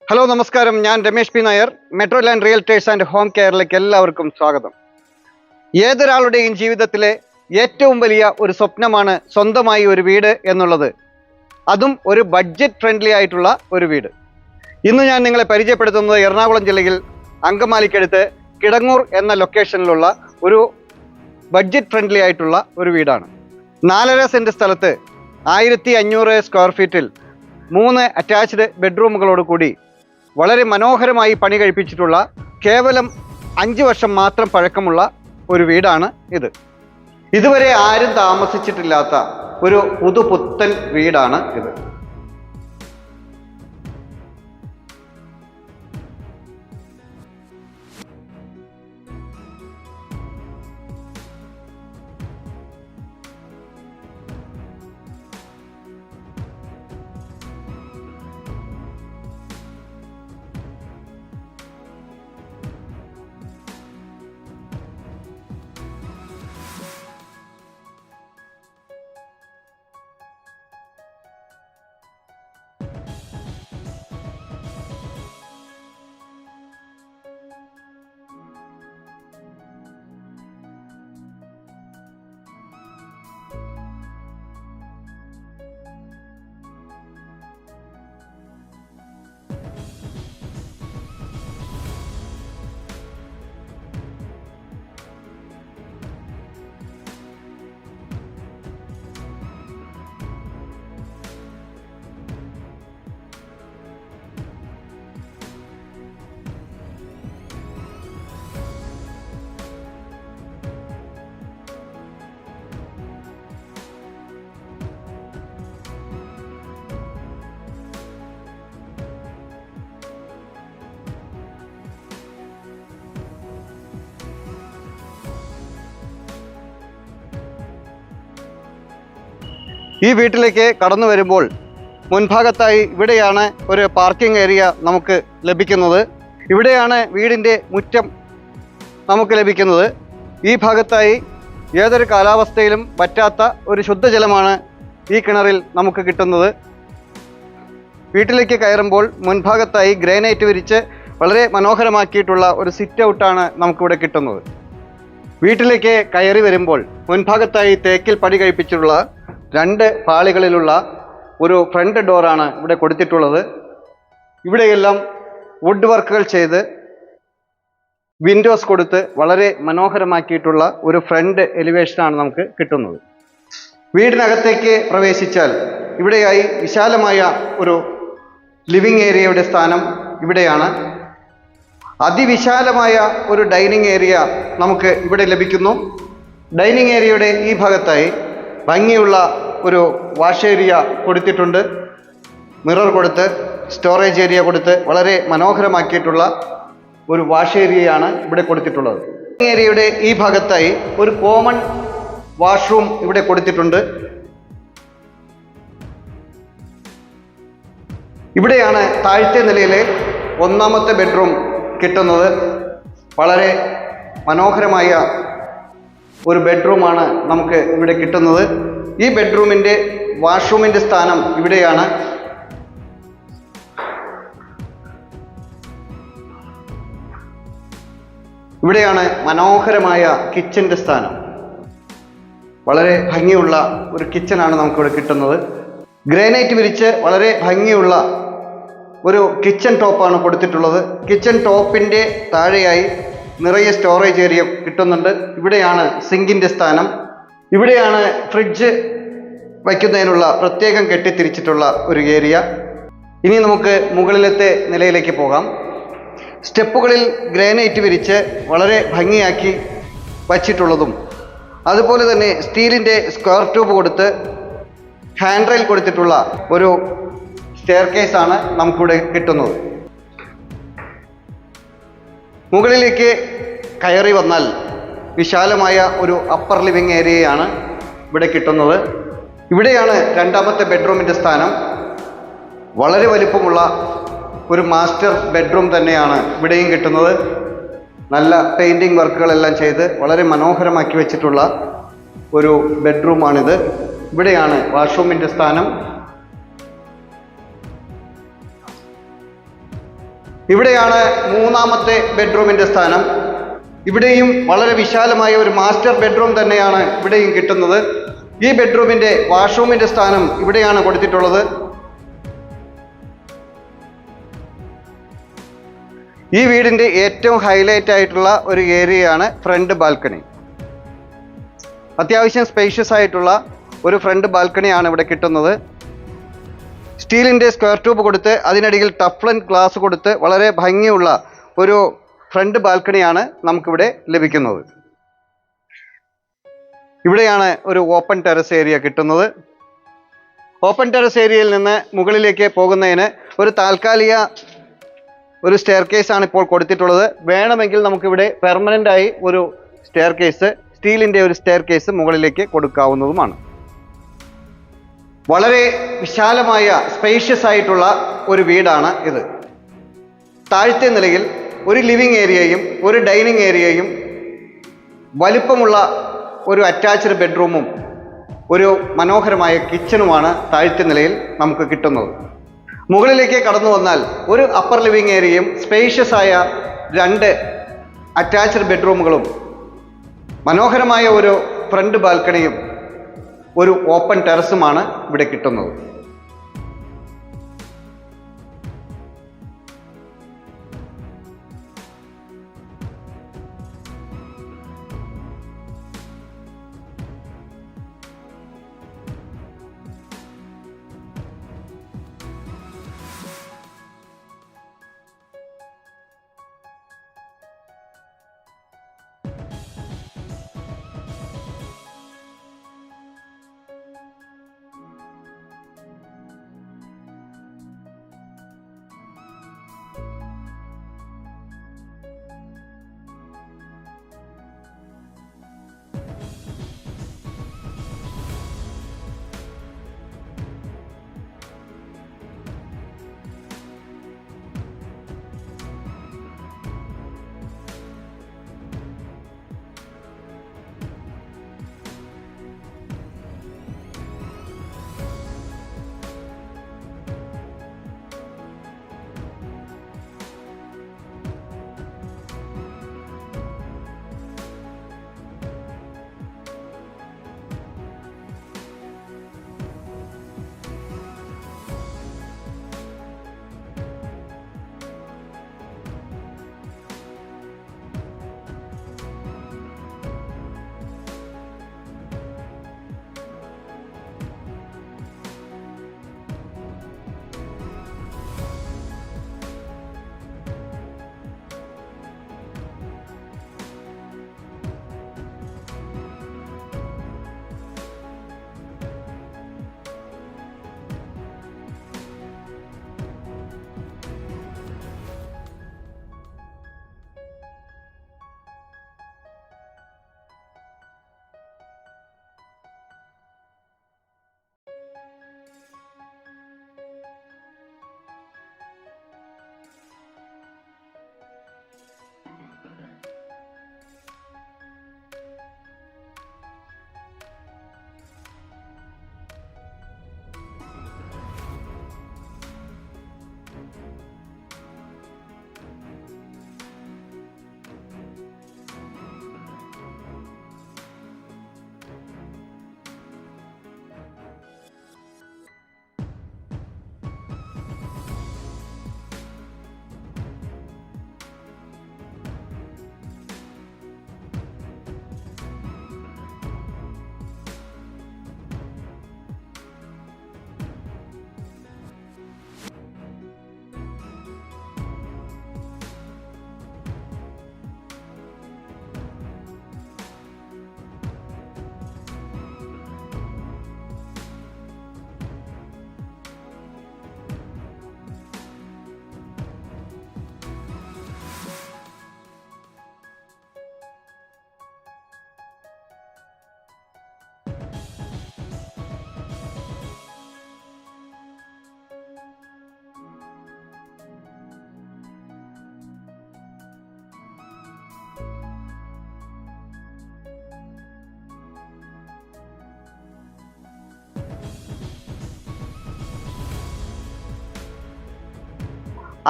Hello നമസ്കാരം, ഞാൻ Ramesh P Nair. Metro land realtors and home കെയറിലേക്ക് എല്ലാവർക്കും സ്വാഗതം. ഏതൊരാളുടെയും ജീവിതത്തിലെ ഏറ്റവും വലിയ ഒരു സ്വപ്നമാണ് സ്വന്തമായി ഒരു വീട് എന്നുള്ളത്, അതും ഒരു ബഡ്ജറ്റ് ഫ്രണ്ട്ലി ആയിട്ടുള്ള ഒരു വീട്. ഇന്ന് ഞാൻ നിങ്ങളെ പരിചയപ്പെടുത്തുന്നത് എറണാകുളം ജില്ലയിൽ അങ്കമാലിക്കടുത്ത് കിടങ്ങൂർ എന്ന ലൊക്കേഷനിലുള്ള ഒരു ബഡ്ജറ്റ് ഫ്രണ്ട്ലി ആയിട്ടുള്ള ഒരു വീടാണ്. 4.5 സെൻറ്റ് സ്ഥലത്ത് 1500 സ്ക്വയർ ഫീറ്റിൽ 3 അറ്റാച്ച്ഡ് ബെഡ്റൂമുകളോട് കൂടി വളരെ മനോഹരമായി പണി കഴിപ്പിച്ചിട്ടുള്ള കേവലം 5 വർഷം മാത്രം പഴക്കമുള്ള ഒരു വീടാണ് ഇത്. ഇതുവരെ ആരും താമസിച്ചിട്ടില്ലാത്ത ഒരു പുതുപുത്തൻ വീടാണ് ഇത്. ഈ വീട്ടിലേക്ക് കടന്നു വരുമ്പോൾ മുൻഭാഗത്തായി ഇവിടെയാണ് ഒരു പാർക്കിംഗ് ഏരിയ നമുക്ക് ലഭിക്കുന്നത്. ഇവിടെയാണ് വീടിൻ്റെ മുറ്റം നമുക്ക് ലഭിക്കുന്നത്. ഈ ഭാഗത്തായി ഏതൊരു കാലാവസ്ഥയിലും പറ്റാത്ത ഒരു ശുദ്ധജലമാണ് ഈ കിണറിൽ നമുക്ക് കിട്ടുന്നത്. വീട്ടിലേക്ക് കയറുമ്പോൾ മുൻഭാഗത്തായി ഗ്രാനൈറ്റ് വിരിച്ച് വളരെ മനോഹരമാക്കിയിട്ടുള്ള ഒരു സിറ്റ് ഔട്ടാണ് നമുക്കിവിടെ കിട്ടുന്നത്. വീട്ടിലേക്ക് കയറി വരുമ്പോൾ മുൻഭാഗത്തായി തേക്കിൽ പണി കഴിപ്പിച്ചിട്ടുള്ള 2 പാളികളിലുള്ള ഒരു ഫ്രണ്ട് ഡോറാണ് ഇവിടെ കൊടുത്തിട്ടുള്ളത്. ഇവിടെയെല്ലാം വുഡ് വർക്കുകൾ ചെയ്ത് വിൻഡോസ് കൊടുത്ത് വളരെ മനോഹരമാക്കിയിട്ടുള്ള ഒരു ഫ്രണ്ട് എലിവേഷനാണ് നമുക്ക് കിട്ടുന്നത്. വീടിനകത്തേക്ക് പ്രവേശിച്ചാൽ ഇവിടെയായി വിശാലമായ ഒരു ലിവിങ് ഏരിയയുടെ സ്ഥാനം ഇവിടെയാണ്. അതിവിശാലമായ ഒരു ഡൈനിങ് ഏരിയ നമുക്ക് ഇവിടെ ലഭിക്കുന്നു. ഡൈനിങ് ഏരിയയുടെ ഈ ഭാഗത്തായി ഭംഗിയുള്ള ഒരു വാഷ് ഏരിയ കൊടുത്തിട്ടുണ്ട്. മിറർ കൊടുത്ത് സ്റ്റോറേജ് ഏരിയ കൊടുത്ത് വളരെ മനോഹരമാക്കിയിട്ടുള്ള ഒരു വാഷ് ഏരിയയാണ് ഇവിടെ കൊടുത്തിട്ടുള്ളത്. ഏരിയയുടെ ഈ ഭാഗത്തായി ഒരു കോമൺ വാഷ്റൂം ഇവിടെ കൊടുത്തിട്ടുണ്ട്. ഇവിടെയാണ് താഴത്തെ നിലയിലെ 1ാമത്തെ ബെഡ്റൂം കിട്ടുന്നത്. വളരെ മനോഹരമായ ഒരു ബെഡ്റൂമാണ് നമുക്ക് ഇവിടെ കിട്ടുന്നത്. ഈ ബെഡ്റൂമിൻ്റെ വാഷ്റൂമിൻ്റെ സ്ഥാനം ഇവിടെയാണ്. ഇവിടെയാണ് മനോഹരമായ കിച്ചൻ്റെ സ്ഥാനം. വളരെ ഭംഗിയുള്ള ഒരു കിച്ചനാണ് നമുക്കിവിടെ കിട്ടുന്നത്. ഗ്രാനൈറ്റ് വിരിച്ച് വളരെ ഭംഗിയുള്ള ഒരു കിച്ചൺ ടോപ്പാണ് കൊടുത്തിട്ടുള്ളത്. കിച്ചൺ ടോപ്പിൻ്റെ താഴെയായി നിറയെ സ്റ്റോറേജ് ഏരിയ കിട്ടുന്നുണ്ട്. ഇവിടെയാണ് സിങ്കിൻ്റെ സ്ഥാനം. ഇവിടെയാണ് ഫ്രിഡ്ജ് വയ്ക്കുന്നതിനുള്ള പ്രത്യേകം കെട്ടിത്തിരിച്ചിട്ടുള്ള ഒരു ഏരിയ. ഇനി നമുക്ക് മുകളിലത്തെ നിലയിലേക്ക് പോകാം. സ്റ്റെപ്പുകളിൽ ഗ്രാനൈറ്റ് വിരിച്ച് വളരെ ഭംഗിയാക്കി വച്ചിട്ടുള്ളതും അതുപോലെ തന്നെ സ്റ്റീലിൻ്റെ സ്ക്വയർ ട്യൂബ് കൊടുത്ത് ഹാൻഡ് റെയിൽ കൊടുത്തിട്ടുള്ള ഒരു സ്റ്റെയർ കേസാണ് നമുക്കിവിടെ കിട്ടുന്നത്. മുകളിലേക്ക് കയറി വന്നാൽ വിശാലമായ ഒരു അപ്പർ ലിവിങ് ഏരിയയാണ് ഇവിടെ കിട്ടുന്നത്. ഇവിടെയാണ് 2ാമത്തെ ബെഡ്റൂമിൻ്റെ സ്ഥാനം. വളരെ വലിപ്പമുള്ള ഒരു മാസ്റ്റർ ബെഡ്റൂം തന്നെയാണ് ഇവിടെയും കിട്ടുന്നത്. നല്ല പെയിൻറ്റിങ് വർക്കുകളെല്ലാം ചെയ്ത് വളരെ മനോഹരമാക്കി വെച്ചിട്ടുള്ള ഒരു ബെഡ്റൂമാണിത്. ഇവിടെയാണ് വാഷ്റൂമിൻ്റെ സ്ഥാനം. ഇവിടെയാണ് മൂന്നാമത്തെ ബെഡ്റൂമിൻ്റെ സ്ഥാനം. ഇവിടെയും വളരെ വിശാലമായ ഒരു മാസ്റ്റർ ബെഡ്റൂം തന്നെയാണ് ഇവിടെയും കിട്ടുന്നത്. ഈ ബെഡ്റൂമിൻ്റെ വാഷ്റൂമിൻ്റെ സ്ഥാനം ഇവിടെയാണ് കൊടുത്തിട്ടുള്ളത്. ഈ വീടിൻ്റെ ഏറ്റവും ഹൈലൈറ്റ് ആയിട്ടുള്ള ഒരു ഏരിയയാണ് ഫ്രണ്ട് ബാൽക്കണി. അത്യാവശ്യം സ്പേഷ്യസ് ആയിട്ടുള്ള ഒരു ഫ്രണ്ട് ബാൽക്കണിയാണ് ഇവിടെ കിട്ടുന്നത്. സ്റ്റീലിൻ്റെ സ്ക്വയർ ട്യൂബ് കൊടുത്ത് അതിനടിയിൽ ടഫ്ലൻ ഗ്ലാസ് കൊടുത്ത് വളരെ ഭംഗിയുള്ള ഒരു ഫ്രണ്ട് ബാൽക്കണിയാണ് നമുക്കിവിടെ ലഭിക്കുന്നത്. ഇവിടെയാണ് ഒരു ഓപ്പൺ ടെറസ് ഏരിയ കിട്ടുന്നത്. ഓപ്പൺ ടെറസ് ഏരിയയിൽ നിന്ന് മുകളിലേക്ക് പോകുന്നതിന് ഒരു താൽക്കാലിക ഒരു സ്റ്റെയർ കേസാണ് ഇപ്പോൾ കൊടുത്തിട്ടുള്ളത്. വേണമെങ്കിൽ നമുക്കിവിടെ പെർമനൻ്റ് ആയി ഒരു സ്റ്റെയർ കേസ്, സ്റ്റീലിൻ്റെ ഒരു സ്റ്റെയർ കേസ് മുകളിലേക്ക് കൊടുക്കാവുന്നതുമാണ്. വളരെ വിശാലമായ സ്പേഷ്യസ് ആയിട്ടുള്ള ഒരു വീടാണ് ഇത്. താഴത്തെ നിലയിൽ ഒരു ലിവിങ് ഏരിയയും ഒരു ഡൈനിങ് ഏരിയയും വലിപ്പമുള്ള ഒരു അറ്റാച്ച്ഡ് ബെഡ്റൂമും ഒരു മനോഹരമായ കിച്ചണുമാണ് താഴത്തെ നിലയിൽ നമുക്ക് കിട്ടുന്നത്. മുകളിലേക്ക് കടന്നു വന്നാൽ ഒരു അപ്പർ ലിവിങ് ഏരിയയും സ്പേഷ്യസ് ആയ 2 അറ്റാച്ച്ഡ് ബെഡ്റൂമുകളും മനോഹരമായ ഒരു ഫ്രണ്ട് ബാൽക്കണിയും ഒരു ഓപ്പൺ ടെറസുമാണ് ഇവിടെ കിട്ടുന്നത്.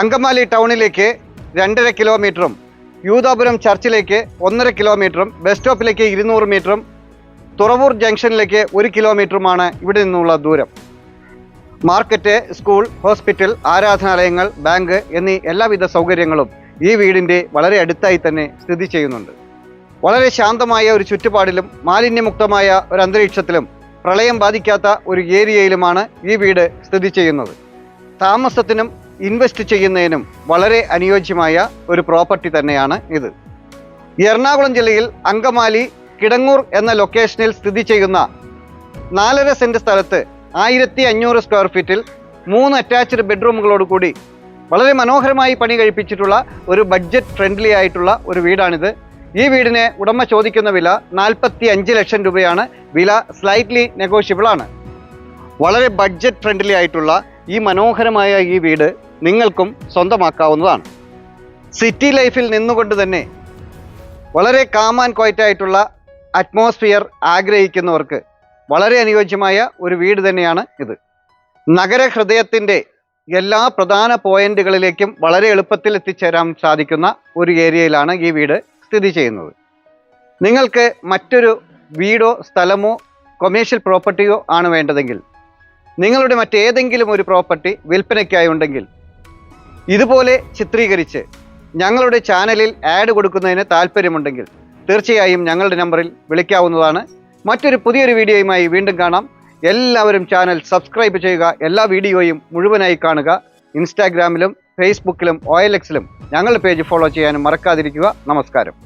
അങ്കമാലി ടൗണിലേക്ക് 2.5 കിലോമീറ്ററും യൂദാപുരം ചർച്ചിലേക്ക് 1.5 കിലോമീറ്ററും ബസ് സ്റ്റോപ്പിലേക്ക് 200 മീറ്ററും തുറവൂർ ജംഗ്ഷനിലേക്ക് 1 കിലോമീറ്ററുമാണ് ഇവിടെ നിന്നുള്ള ദൂരം. മാർക്കറ്റ്, സ്കൂൾ, ഹോസ്പിറ്റൽ, ആരാധനാലയങ്ങൾ, ബാങ്ക് എന്നീ എല്ലാവിധ സൗകര്യങ്ങളും ഈ വീടിൻ്റെ വളരെ അടുത്തായി തന്നെ സ്ഥിതി ചെയ്യുന്നുണ്ട്. വളരെ ശാന്തമായ ഒരു ചുറ്റുപാടിലും മാലിന്യമുക്തമായ ഒരു അന്തരീക്ഷത്തിലും പ്രളയം ബാധിക്കാത്ത ഒരു ഏരിയയിലുമാണ് ഈ വീട് സ്ഥിതി ചെയ്യുന്നത്. താമസത്തിനും ഇൻവെസ്റ്റ് ചെയ്യുന്നതിനും വളരെ അനുയോജ്യമായ ഒരു പ്രോപ്പർട്ടി തന്നെയാണ് ഇത്. എറണാകുളം ജില്ലയിൽ അങ്കമാലി കിടങ്ങൂർ എന്ന ലൊക്കേഷനിൽ സ്ഥിതി ചെയ്യുന്ന 4.5 സെന്റ് സ്ഥലത്ത് 1500 സ്ക്വയർ ഫീറ്റിൽ 3 അറ്റാച്ച്ഡ് ബെഡ്റൂമുകളോട് കൂടി വളരെ മനോഹരമായി പണി കഴിപ്പിച്ചിട്ടുള്ള ഒരു ബഡ്ജറ്റ് ഫ്രണ്ട്ലി ആയിട്ടുള്ള ഒരു വീടാണിത്. ഈ വീടിന് ഉടമ ചോദിക്കുന്ന വില 45 ലക്ഷം രൂപയാണ്. വില സ്ലൈറ്റ്ലി നെഗോഷ്യബിൾ ആണ്. വളരെ ബഡ്ജറ്റ് ഫ്രണ്ട്ലി ആയിട്ടുള്ള ഈ മനോഹരമായ ഈ വീട് നിങ്ങൾക്കും സ്വന്തമാക്കാവുന്നതാണ്. സിറ്റി ലൈഫിൽ നിന്നുകൊണ്ട് തന്നെ വളരെ കാം ആൻഡ് ക്വയറ്റ് ആയിട്ടുള്ള അറ്റ്മോസ്ഫിയർ ആഗ്രഹിക്കുന്നവർക്ക് വളരെ അനുയോജ്യമായ ഒരു വീട് തന്നെയാണ് ഇത്. നഗരഹൃദയത്തിൻ്റെ എല്ലാ പ്രധാന പോയിന്റുകളിലേക്കും വളരെ എളുപ്പത്തിൽ എത്തിച്ചേരാൻ സാധിക്കുന്ന ഒരു ഏരിയയിലാണ് ഈ വീട് സ്ഥിതി ചെയ്യുന്നത്. നിങ്ങൾക്ക് മറ്റൊരു വീടോ സ്ഥലമോ കൊമേഴ്ഷ്യൽ പ്രോപ്പർട്ടിയോ ആണ് വേണ്ടതെങ്കിൽ, നിങ്ങളുടെ മറ്റേതെങ്കിലും ഒരു പ്രോപ്പർട്ടി വിൽപ്പനയ്ക്കായി ഉണ്ടെങ്കിൽ ഇതുപോലെ ചിത്രീകരിച്ച് ഞങ്ങളുടെ ചാനലിൽ ആഡ് കൊടുക്കുന്നതിന് താല്പര്യമുണ്ടെങ്കിൽ തീർച്ചയായും ഞങ്ങളുടെ നമ്പറിൽ വിളിക്കാവുന്നതാണ്. മറ്റൊരു പുതിയൊരു വീഡിയോയുമായി വീണ്ടും കാണാം. എല്ലാവരും ചാനൽ സബ്സ്ക്രൈബ് ചെയ്യുക. എല്ലാ വീഡിയോയും മുഴുവനായി കാണുക. ഇൻസ്റ്റാഗ്രാമിലും ഫേസ്ബുക്കിലും OLX-ലും ഞങ്ങളുടെ പേജ് ഫോളോ ചെയ്യാനും മറക്കാതിരിക്കുക. നമസ്കാരം.